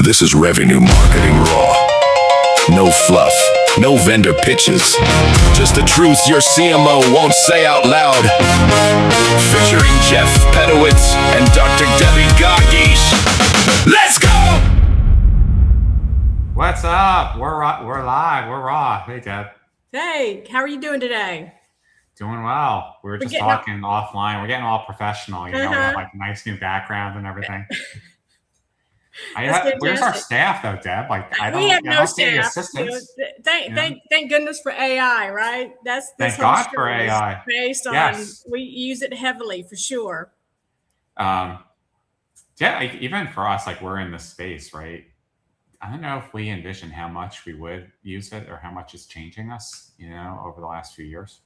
This is revenue marketing raw. No fluff, no vendor pitches. Just the truth your CMO won't say out loud. Featuring Jeff Pedowitz and Dr. Qaqish. Let's go! What's up? We're live. We're raw. Hey, Deb. Hey, how are you doing today? Doing well. We were just talking offline. We're getting all professional, we have like nice new backgrounds and everything. Where's our staff though, Deb? We have no staff. Assistants. Thank goodness for AI, right? Thank God for AI. Based on we use it heavily for sure. Even for us, we're in this space, right? I don't know if we envision how much we would use it or how much it's changing us, over the last few years.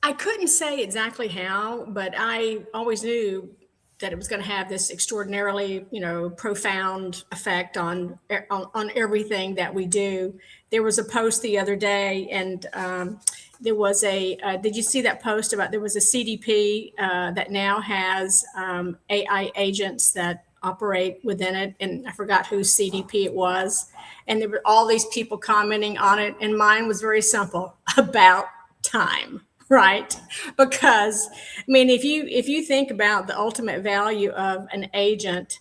I couldn't say exactly how, but I always knew that it was going to have this extraordinarily, profound effect on everything that we do. There was a post the other day, and there was did you see that post about there was a CDP that now has AI agents that operate within it, and I forgot whose CDP it was, and there were all these people commenting on it, and mine was very simple: about time. Right? Because if you think about the ultimate value of an agent,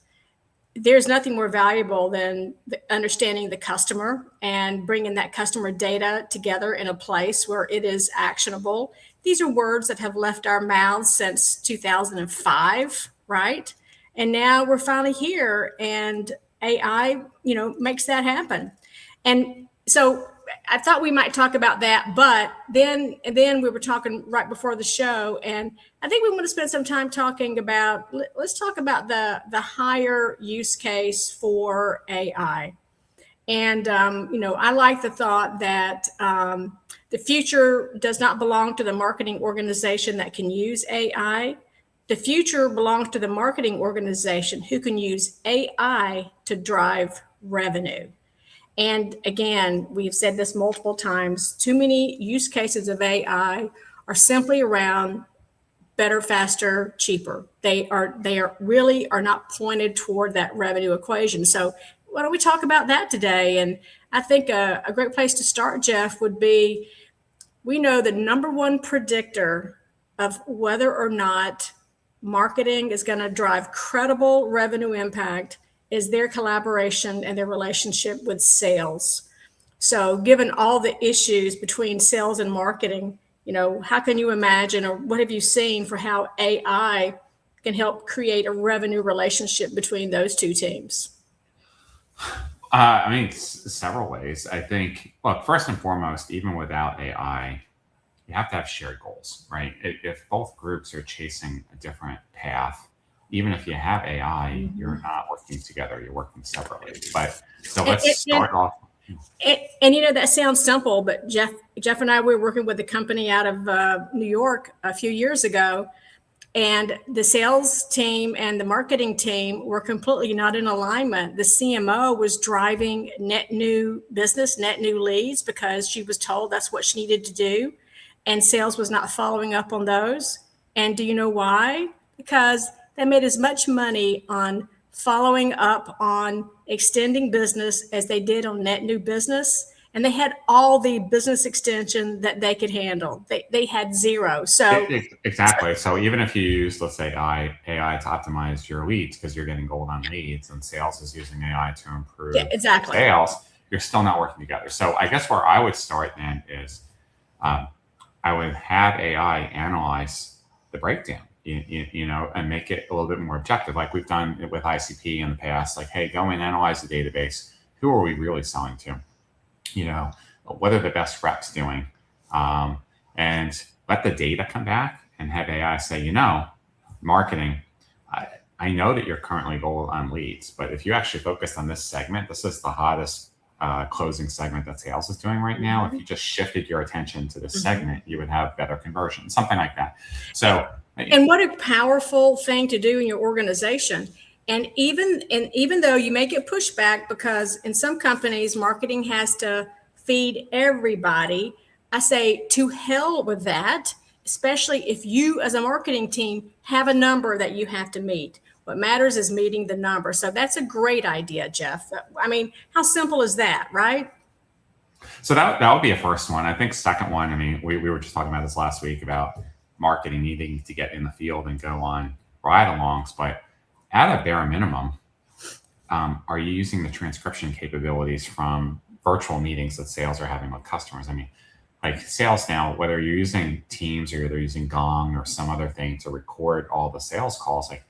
there's nothing more valuable than understanding the customer and bringing that customer data together in a place where it is actionable. These are words that have left our mouths since 2005, right? And now we're finally here, and AI, makes that happen. And so I thought we might talk about that, but then we were talking right before the show, and I think we want to spend some time talking about, let's talk about the higher use case for AI. And, I like the thought that the future does not belong to the marketing organization that can use AI. The future belongs to the marketing organization who can use AI to drive revenue. And again, we've said this multiple times, too many use cases of AI are simply around better, faster, cheaper. They are really not pointed toward that revenue equation. So why don't we talk about that today? And I think a great place to start, Jeff, would be, we know the number one predictor of whether or not marketing is going to drive credible revenue impact is their collaboration and their relationship with sales. So given all the issues between sales and marketing, how can you imagine, or what have you seen for how AI can help create a revenue relationship between those two teams? Several ways. I think, look, first and foremost, even without AI, you have to have shared goals, right? If both groups are chasing a different path, even if you have AI, you're not working together, you're working separately. But so let's start off. And that sounds simple, but Jeff and I were working with a company out of New York a few years ago, and the sales team and the marketing team were completely not in alignment. The CMO was driving net new business, net new leads, because she was told that's what she needed to do, and sales was not following up on those. And do you know why? Because they made as much money on following up on extending business as they did on net new business. And they had all the business extension that they could handle. They had zero. So exactly. So even if you use, let's say, AI to optimize your leads because you're getting gold on leads, and sales is using AI to improve sales, you're still not working together. So I guess where I would start then is I would have AI analyze the breakdown. And make it a little bit more objective, like we've done with ICP in the past. Like, hey, go and analyze the database. Who are we really selling to? What are the best reps doing? And let the data come back and have AI say, marketing, I know that you're currently gold on leads, but if you actually focused on this segment, this is the hottest closing segment that sales is doing right now. If you just shifted your attention to this segment, you would have better conversion, something like that. So. And what a powerful thing to do in your organization. And even though you may get pushback, because in some companies, marketing has to feed everybody, I say to hell with that, especially if you as a marketing team have a number that you have to meet. What matters is meeting the number. So that's a great idea, Jeff. I mean, how simple is that, right? So that would be a first one. I think second one, I mean, we were just talking about this last week about marketing needing to get in the field and go on ride-alongs, but at a bare minimum, are you using the transcription capabilities from virtual meetings that sales are having with customers? I mean, like sales now, whether you're using Teams or you're using Gong or some other thing to record all the sales calls, like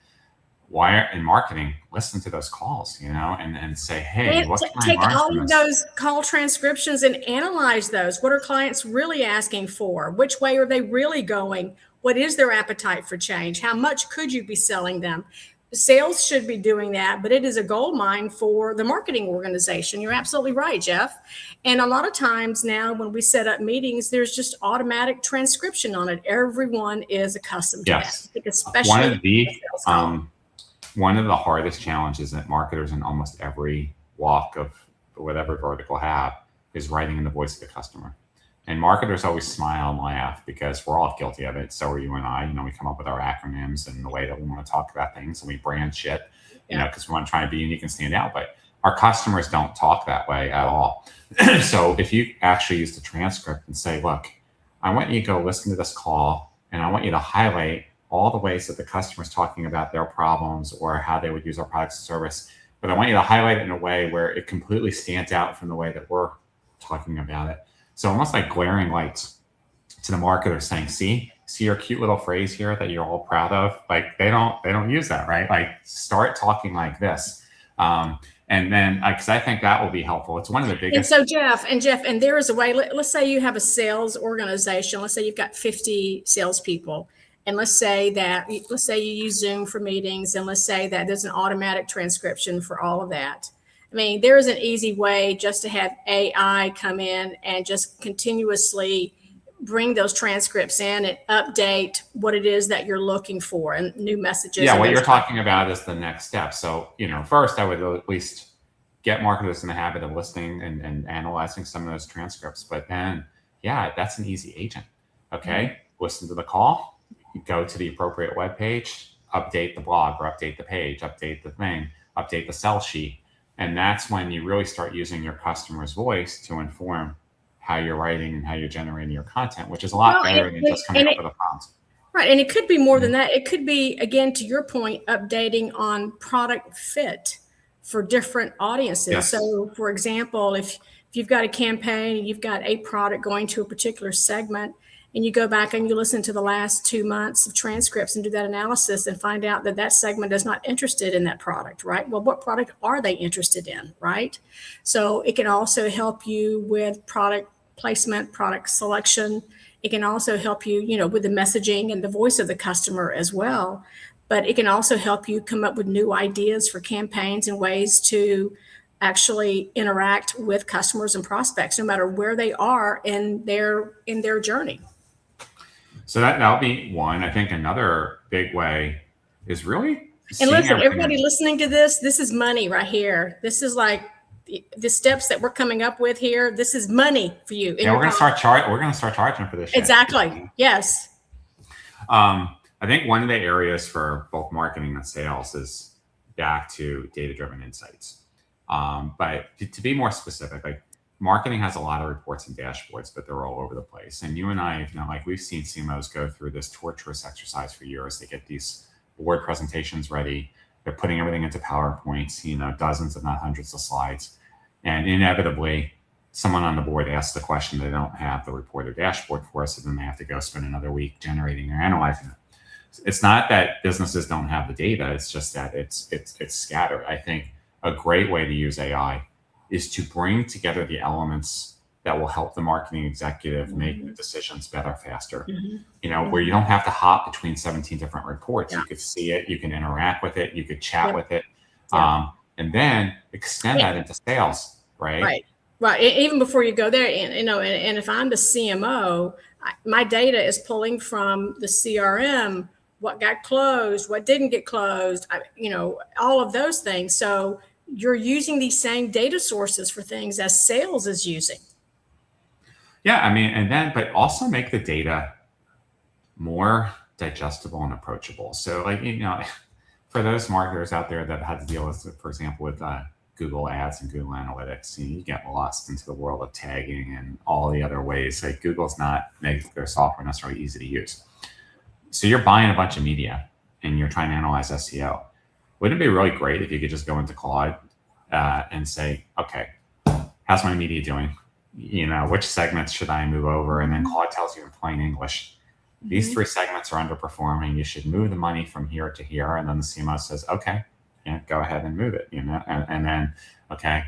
why in marketing, listen to those calls, and say, hey, what can I learn take all from of this? those call transcriptions and analyze those. What are clients really asking for? Which way are they really going? What is their appetite for change? How much could you be selling them? Sales should be doing that, but it is a gold mine for the marketing organization. You're absolutely right, Jeff. And a lot of times now when we set up meetings, there's just automatic transcription on it. Everyone is accustomed to Yes. that, especially one of the hardest challenges that marketers in almost every walk of whatever vertical have is writing in the voice of the customer. And marketers always smile and laugh because we're all guilty of it. So are you and I. We come up with our acronyms and the way that we want to talk about things, and we brand shit, because we want to try and be unique and stand out. But our customers don't talk that way at all. So if you actually use the transcript and say, look, I want you to go listen to this call, and I want you to highlight all the ways that the customer's talking about their problems or how they would use our products and service. But I want you to highlight it in a way where it completely stands out from the way that we're talking about it. So almost like glaring lights to the marketer saying, see your cute little phrase here that you're all proud of. Like they don't use that, right? Like start talking like this. And then, because I think that will be helpful. It's one of the biggest. And so Jeff, and there is a way, let's say you have a sales organization. Let's say you've got 50 salespeople. And let's say you use Zoom for meetings, and let's say that there's an automatic transcription for all of that. I mean, there is an easy way just to have AI come in and just continuously bring those transcripts in and update what it is that you're looking for and new messages. Yeah, what you're talking about is the next step. So, first I would at least get marketers in the habit of listening and analyzing some of those transcripts. But then, that's an easy agent. Okay, Listen to the call. Go to the appropriate web page, update the blog or update the page, update the thing, update the sell sheet. And that's when you really start using your customer's voice to inform how you're writing and how you're generating your content, which is a lot better than just coming up with a prompt. Right. And it could be more than that. It could be, again, to your point, updating on product fit for different audiences. Yes. So, for example, if you've got a campaign and you've got a product going to a particular segment, and you go back and you listen to the last 2 months of transcripts and do that analysis and find out that segment is not interested in that product, right? Well, what product are they interested in, right? So it can also help you with product placement, product selection. It can also help you, with the messaging and the voice of the customer as well. But it can also help you come up with new ideas for campaigns and ways to actually interact with customers and prospects, no matter where they are in their journey. So that'll be one. I think another big way is really. And listen, everybody listening to this is money right here. This is like the steps that we're coming up with here. This is money for you. Yeah, we're going to start charging for this. Exactly. Shit. Yes. I think one of the areas for both marketing and sales is back to data-driven insights. But to be more specific, like marketing has a lot of reports and dashboards, but they're all over the place. And you and I, we've seen CMOs go through this torturous exercise for years. They get these board presentations ready. They're putting everything into PowerPoints, dozens, if not hundreds of slides. And inevitably, someone on the board asks the question, they don't have the report or dashboard for us, and then they have to go spend another week generating or analyzing it. It's not that businesses don't have the data. It's just that it's scattered. I think a great way to use AI is to bring together the elements that will help the marketing executive make the decisions better, faster. Where you don't have to hop between 17 different reports. You could see it, you can interact with it, you could chat with it, and then extend that into sales, right? Right. Even before you go there, and if I'm the CMO, my data is pulling from the CRM, what got closed, what didn't get closed, all of those things. So you're using these same data sources for things as sales is using. Yeah, but also make the data more digestible and approachable. So for those marketers out there that had to deal with, for example, with Google Ads and Google Analytics, you get lost into the world of tagging and all the other ways. Like Google's not making their software necessarily easy to use. So you're buying a bunch of media and you're trying to analyze SEO. Wouldn't it be really great if you could just go into Claude and say, okay, how's my media doing? Which segments should I move over? And then Claude tells you in plain English, these 3 segments are underperforming. You should move the money from here to here. And then the CMO says, okay, go ahead and move it, and then, okay.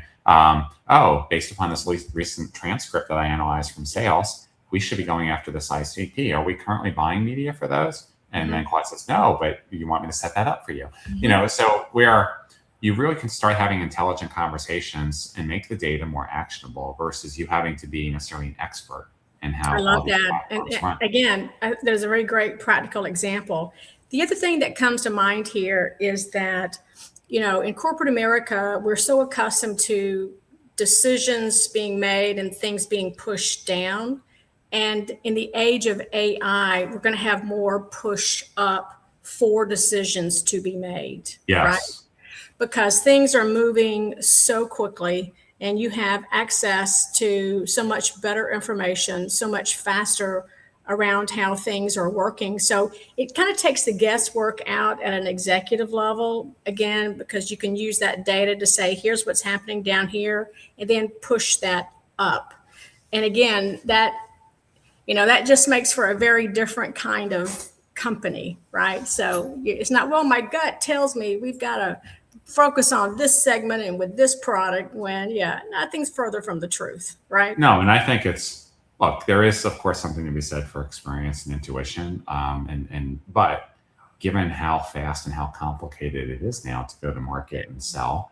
Based upon this recent transcript that I analyzed from sales, we should be going after this ICP. Are we currently buying media for those? And then Claude says, no, but you want me to set that up for you. So you really can start having intelligent conversations and make the data more actionable versus you having to be necessarily an expert in how. I love that. And again, there's a very great practical example. The other thing that comes to mind here is that, in corporate America, we're so accustomed to decisions being made and things being pushed down. And in the age of AI, we're going to have more push up for decisions to be made. Yes. Right? Because things are moving so quickly and you have access to so much better information, so much faster around how things are working. So it kind of takes the guesswork out at an executive level, again, because you can use that data to say, here's what's happening down here, and then push that up. And again, that just makes for a very different kind of company, right? So it's not, well, my gut tells me we've got to focus on this segment and with this product when, nothing's further from the truth, right? No, and I think look, there is, of course, something to be said for experience and intuition. But given how fast and how complicated it is now to go to market and sell,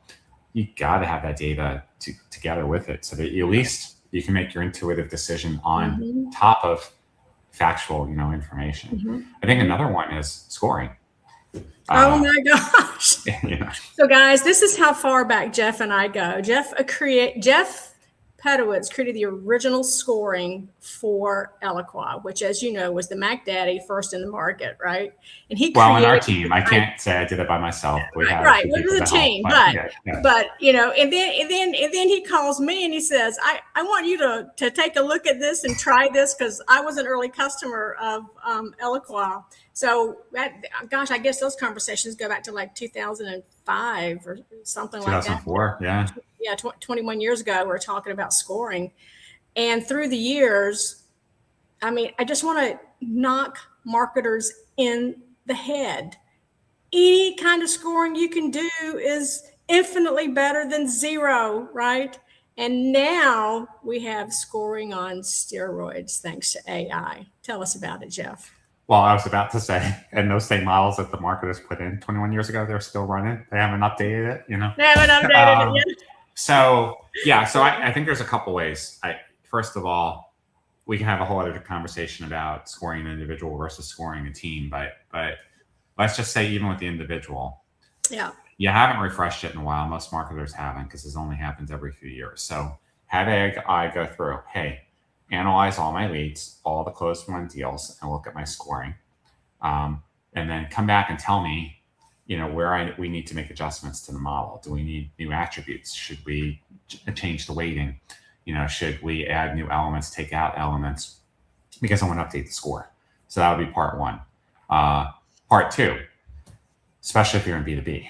you got to have that data together with it so that at least you can make your intuitive decision on top of factual, information. I think another one is scoring. Oh my gosh. So guys, this is how far back Jeff and I go. Jeff Pedowitz created the original scoring for Eloqua, which, as you know, was the Mac Daddy first in the market, right? And he in our team, I can't say I did it by myself. Right, it was a team, but and then he calls me and he says, I want you to take a look at this and try this because I was an early customer of Eloqua. So I guess those conversations go back to like 2005 or something like that. 2004, yeah. Yeah, 21 years ago, we were talking about scoring. And through the years, I just want to knock marketers in the head. Any kind of scoring you can do is infinitely better than zero, right? And now we have scoring on steroids thanks to AI. Tell us about it, Jeff. Well, I was about to say, and those same models that the marketers put in 21 years ago, they're still running. They haven't updated it, They haven't updated it yet. So I think there's a couple ways. First of all, we can have a whole other conversation about scoring an individual versus scoring a team. But let's just say even with the individual, you haven't refreshed it in a while. Most marketers haven't because this only happens every few years. So have AI go through, hey, analyze all my leads, all the closed won deals, and look at my scoring. And then come back and tell me, where we need to make adjustments to the model. Do we need new attributes? Should we change the weighting? Should we add new elements, take out elements? Because I want to update the score. So that would be part one. Part two, especially if you're in B2B,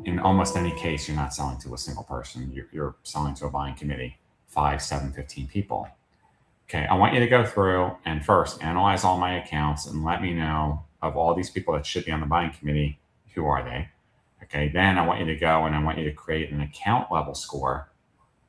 in almost any case, you're not selling to a single person. You're selling to a buying committee, 5, 7, 15 people. Okay, I want you to go through and first analyze all my accounts and let me know of all these people that should be on the buying committee, who are they? Okay, then I want you to go and I want you to create an account level score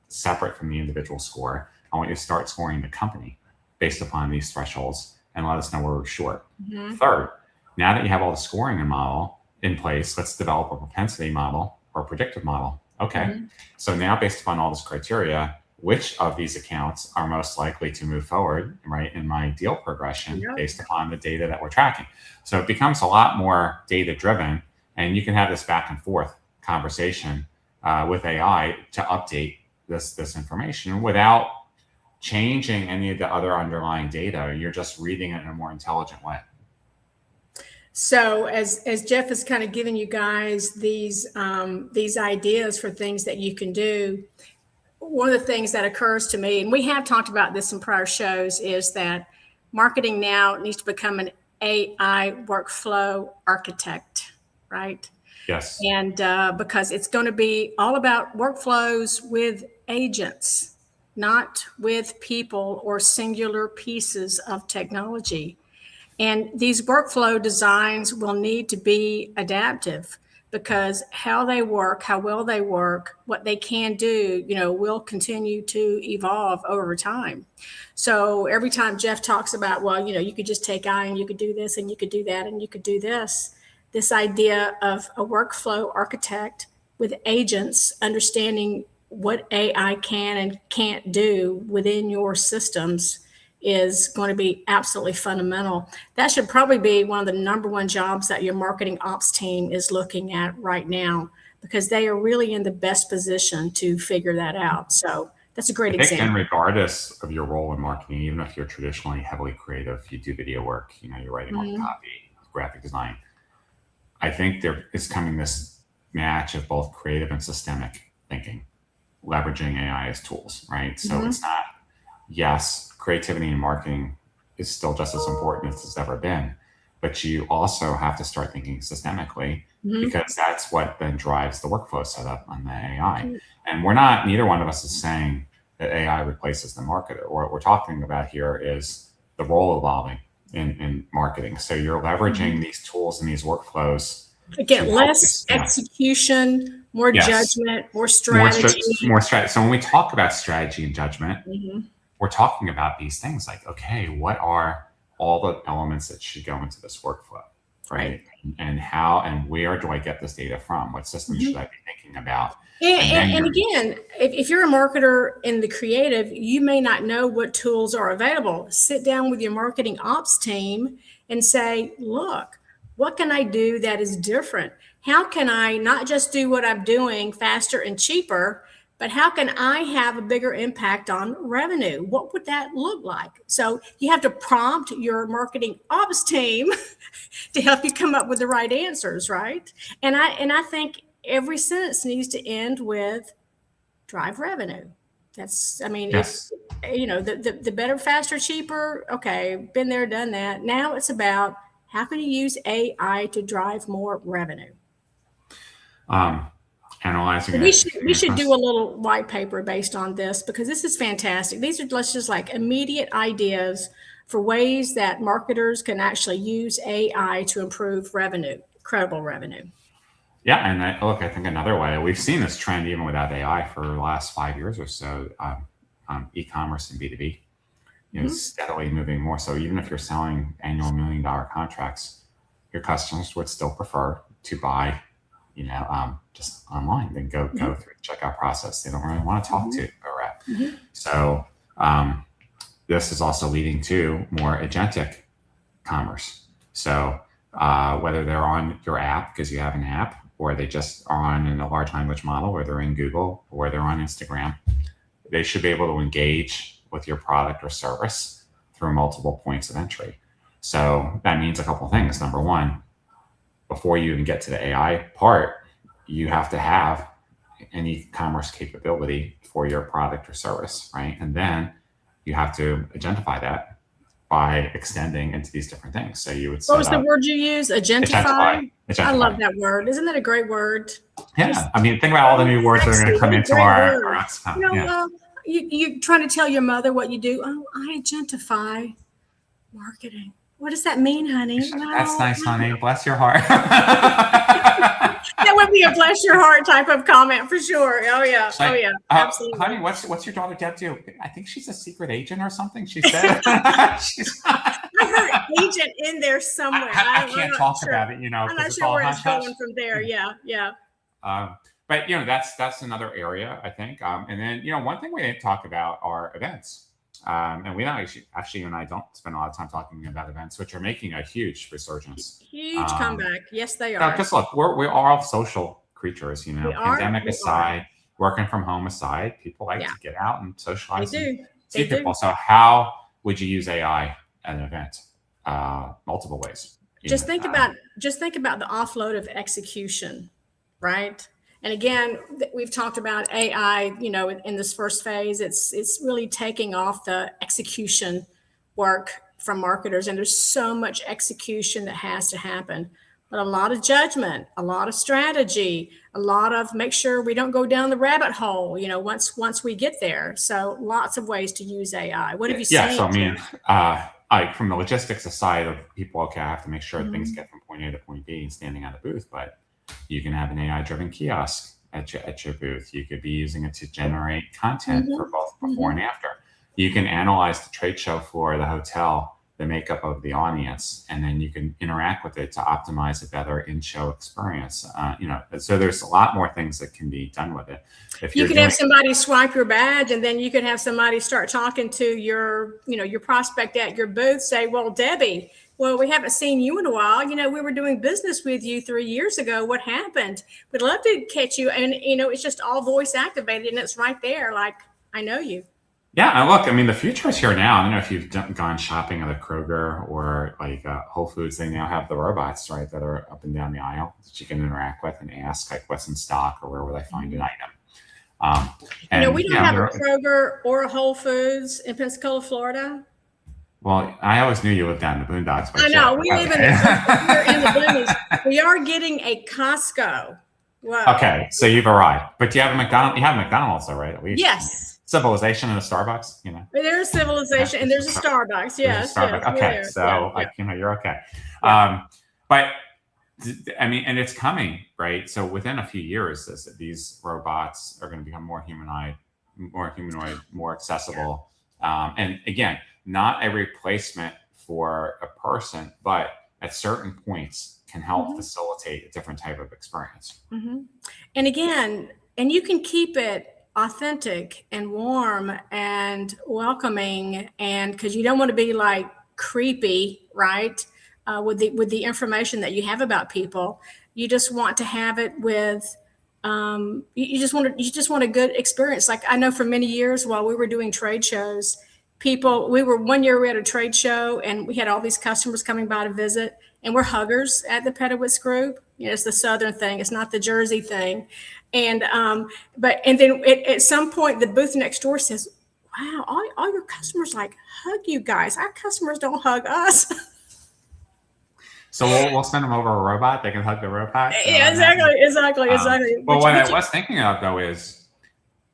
separate from the individual score. I want you to start scoring the company based upon these thresholds and let us know where we're short. Third, now that you have all the scoring model in place, let's develop a propensity model or a predictive model. Okay, so now based upon all this criteria, which of these accounts are most likely to move forward, right, in my deal progression based upon the data that we're tracking. So it becomes a lot more data driven, and you can have this back and forth conversation with AI to update this information without changing any of the other underlying data. You're just reading it in a more intelligent way. So as Jeff is kind of giving you guys these ideas for things that you can do, one of the things that occurs to me, and we have talked about this in prior shows, is that marketing now needs to become an AI workflow architect, right? Yes. And because it's going to be all about workflows with agents, not with people or singular pieces of technology. And these workflow designs will need to be adaptive, because how they work, how well they work, what they can do, will continue to evolve over time. So every time Jeff talks about, well, you could just take AI and you could do this and you could do that and you could do this idea of a workflow architect with agents understanding what AI can and can't do within your systems is going to be absolutely fundamental. That should probably be one of the number one jobs that your marketing ops team is looking at right now, because they are really in the best position to figure that out. So that's a great example. And regardless of your role in marketing, even if you're traditionally heavily creative, you do video work, you're writing all the copy, graphic design. I think there is coming this match of both creative and systemic thinking, leveraging AI as tools, right? So it's not, yes, creativity in marketing is still just as important as it's ever been, but you also have to start thinking systemically, because that's what then drives the workflow setup on the AI. And neither one of us is saying that AI replaces the marketer. What we're talking about here is the role evolving in marketing. So you're leveraging these tools and these workflows. Again, less execution, more judgment, more strategy. More strategy. So when we talk about strategy and judgment, we're talking about these things like, okay, what are all the elements that should go into this workflow, right? And how and where do I get this data from? What systems should I be thinking about? And again, if you're a marketer in the creative, you may not know what tools are available. Sit down with your marketing ops team and say, look, what can I do that is different? How can I not just do what I'm doing faster and cheaper, but how can I have a bigger impact on revenue? What would that look like? So you have to prompt your marketing ops team to help you come up with the right answers, right? And I think every sentence needs to end with drive revenue. That's, it's, the better, faster, cheaper. Okay, been there, done that. Now it's about how can you use AI to drive more revenue? Analyzing. We should do a little white paper based on this, because this is fantastic. These are just like immediate ideas for ways that marketers can actually use AI to improve revenue, credible revenue. Yeah, and I think another way, we've seen this trend even without AI for the last 5 years or so, e-commerce and B2B, steadily moving more. So even if you're selling annual $1 million contracts, your customers would still prefer to buy, just online than go through the checkout process. They don't really want to talk to a rep. So this is also leading to more agentic commerce. So whether they're on your app because you have an app, or they just are on in a large language model, or they're in Google, or they're on Instagram, they should be able to engage with your product or service through multiple points of entry. So that means a couple of things. Number one, before you even get to the AI part, you have to have an e-commerce capability for your product or service, right? And then you have to identify that by extending into these different things. So you would set What was the word you used? Agentify? Agentify. I love that word. Isn't that a great word? Yeah. Think about all the new words that are going to come into our you trying to tell your mother what you do. Oh, I agentify marketing. What does that mean, honey? That's nice, honey. Bless your heart. That would be a bless your heart type of comment for sure. Oh yeah. Absolutely. Honey, what's your daughter Deb do? I think she's a secret agent or something. She said. I heard agent in there somewhere. I can't talk about it, I'm not sure where it's going from there. Yeah. But that's another area, I think. And then one thing we didn't talk about are events. And we don't actually, you and I don't spend a lot of time talking about events, which are making a huge resurgence. Huge comeback. Yes, they are. Because look, we're all social creatures, pandemic aside, working from home aside, people like to get out and socialize and see people. So how would you use AI at an event? Multiple ways. Just think about the offload of execution, right? And again, we've talked about AI, in this first phase, it's really taking off the execution work from marketers. And there's so much execution that has to happen, but a lot of judgment, a lot of strategy, a lot of make sure we don't go down the rabbit hole, once we get there. So lots of ways to use AI. What have you seen? Yeah, so from the logistics aside of people, okay, I have to make sure things get from point A to point B and standing at a booth, but you can have an AI-driven kiosk at your booth. You could be using it to generate content for both before and after. You can analyze the trade show floor, the hotel, the makeup of the audience, and then you can interact with it to optimize a better in-show experience. So there's a lot more things that can be done with it. If you can have somebody swipe your badge, and then you can have somebody start talking to your prospect at your booth, say, well, Debbie, well, we haven't seen you in a while. We were doing business with you 3 years ago. What happened? We'd love to catch you. And, it's just all voice activated, and it's right there. Like, I know you. Yeah, and look, the future is here now. I don't know if you've gone shopping at a Kroger or like Whole Foods. They now have the robots, right, that are up and down the aisle that you can interact with and ask, like, what's in stock or where will I find an item. We don't have a Kroger or a Whole Foods in Pensacola, Florida. Well, I always knew you lived down in the boondocks. I know. We live in the boonies. We are getting a Costco. Whoa. Okay, so you've arrived. But do you have a McDonald's? You have McDonald's, though, right? At least. Yes. Civilization and a Starbucks, There's civilization and there's a Starbucks. Yes. Starbucks. Okay, so you're okay. But and it's coming, right? So within a few years, these robots are going to become more humanoid, more accessible. And again, not a replacement for a person, but at certain points can help facilitate a different type of experience. And again, you can keep it authentic and warm and welcoming, and because you don't want to be like creepy, right? With the information that you have about people, you just want to have it with. You just want a good experience. Like, I know for many years while we were doing trade shows, one year we had a trade show and we had all these customers coming by to visit, and we're huggers at the Pedowitz group. It's the Southern thing. It's not the Jersey thing. And then at some point, the booth next door says, wow, all your customers hug you guys. Our customers don't hug us. So we'll send them over a robot. They can hug the robot. Yeah, exactly. Well, what I was thinking of, though, is,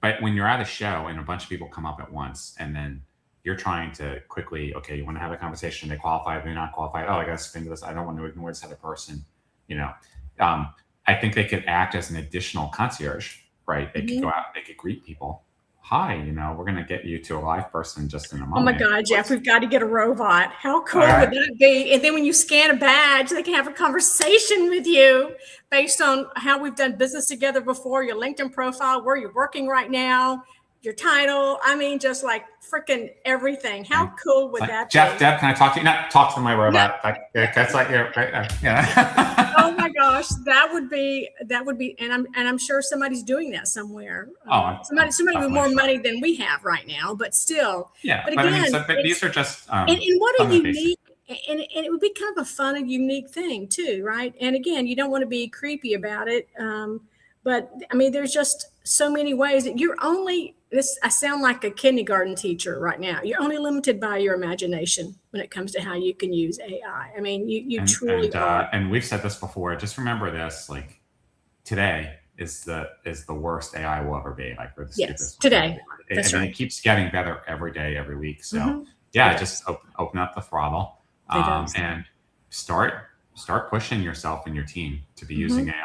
but when you're at a show and a bunch of people come up at once, and then you're trying to quickly, okay, you want to have a conversation. They qualify, they're not qualified. Oh, I got to spin to this. I don't want to ignore this other person. I think they could act as an additional concierge, right? They could go out, they could greet people. Hi, we're going to get you to a live person just in a moment. Oh my God, Jeff, we've got to get a robot. How cool would that be? And then when you scan a badge, they can have a conversation with you based on how we've done business together before, your LinkedIn profile, where you're working right now, your title. Just like freaking everything. How cool would that be? Jeff, Deb, can I talk to you? Not talk to my robot. No. That's like your Oh my gosh, that would be, and I'm sure somebody's doing that somewhere. Somebody with more money than we have right now, but still. Yeah, but again, but these are just and what a unique, and it would be kind of a fun and unique thing too, right? And again, you don't want to be creepy about it, but there's just so many ways that you're only. I sound like a kindergarten teacher right now. You're only limited by your imagination when it comes to how you can use AI. You truly are. And we've said this before. Just remember this: like, today is the worst AI will ever be. Like, we're the stupidest. Today. That's right. It keeps getting better every day, every week. So just open up the throttle and start pushing yourself and your team to be using AI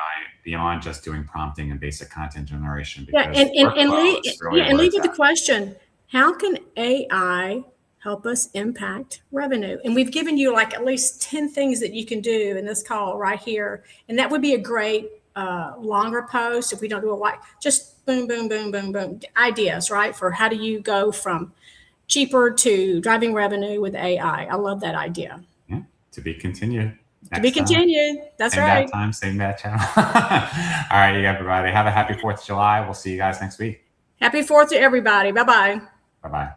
beyond just doing prompting and basic content generation. And leave with the question, how can AI help us impact revenue? And we've given you at least 10 things that you can do in this call right here. And that would be a great longer post if we don't do just boom, boom, boom, boom, boom, ideas, right? For how do you go from cheaper to driving revenue with AI? I love that idea. Yeah, to be continued. To be continued. That's right. Same bad time, same bad channel. All right, everybody. Have a happy 4th of July. We'll see you guys next week. Happy 4th to everybody. Bye-bye. Bye-bye.